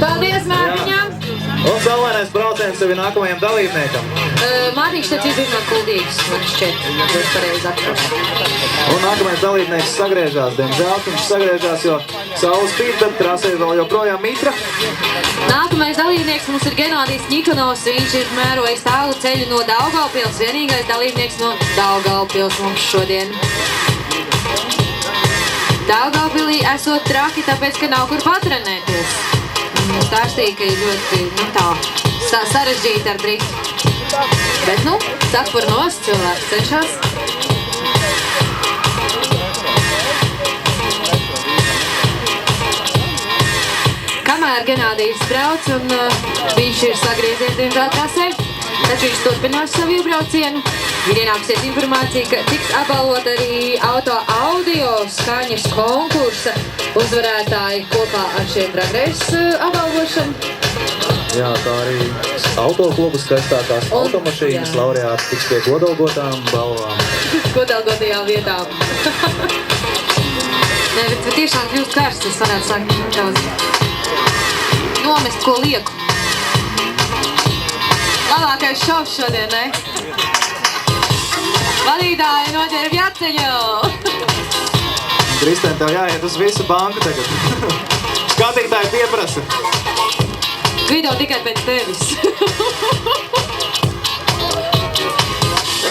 Paldies, Mārtiņam! Un saulainais brauciens sevi nākamajam dalībniekam. Mārtiņš taču izrunā kuldīgs, man šķiet, būs pareizi atrast. Un nākamais dalībnieks sagriežās. Diemžēl viņš sagriežās, jo saule spīd, bet trasē vēl joprojām mitra. Nākamais dalībnieks mums ir Genādijs Ņikanovs. Viņš ir mērojis tālu ceļu no Daugavpils. Vienīgais dalībnieks no Daugavpils mums šodien. Daugavpilī esot traki, tāpēc, ka nav kur patrenēties. Stāstīja, ka ir ļoti, sarežģīti ar driftu. Bet, saka par nost, cilvēks cenšas. Kamēr Genādijs brauc un viņš ir sagriezies diemžēl trasē, taču viņš turpinās savu iebraucienu. Ir ienākusies informācija, ka tiks apbalvot arī audio skaņas konkursa uzvarētāji kopā ar šiem dragreiz apbalvošanu. Jā, tā arī autoklubu skaistākās automašīnas laureāts tiks pie godalgotām balvām. Godalgotajām vietām. Nē, bet tiešām kļūst karsts, es varētu sākt nomest, ko lieku. Labākais šovs šodien, ne? Vadītāji noģērb jaceņu! Kristēn, tev jāiet uz visu banku tagad. Skatītāji pieprasa. Video tikai pēc tevis.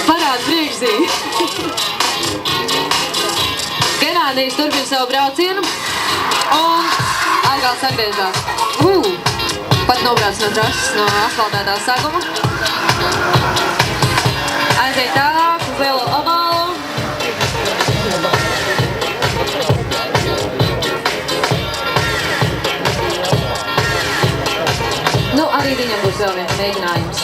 Parāda priekšzīmi. Genādijs turpina savu braucienu un atkal sagriežās. Pat nobrauc no trases, no asfaltētā saguma. Aiziet tālāk uz lielo ovalu. Arī viņam būs vēl viens mēģinājums.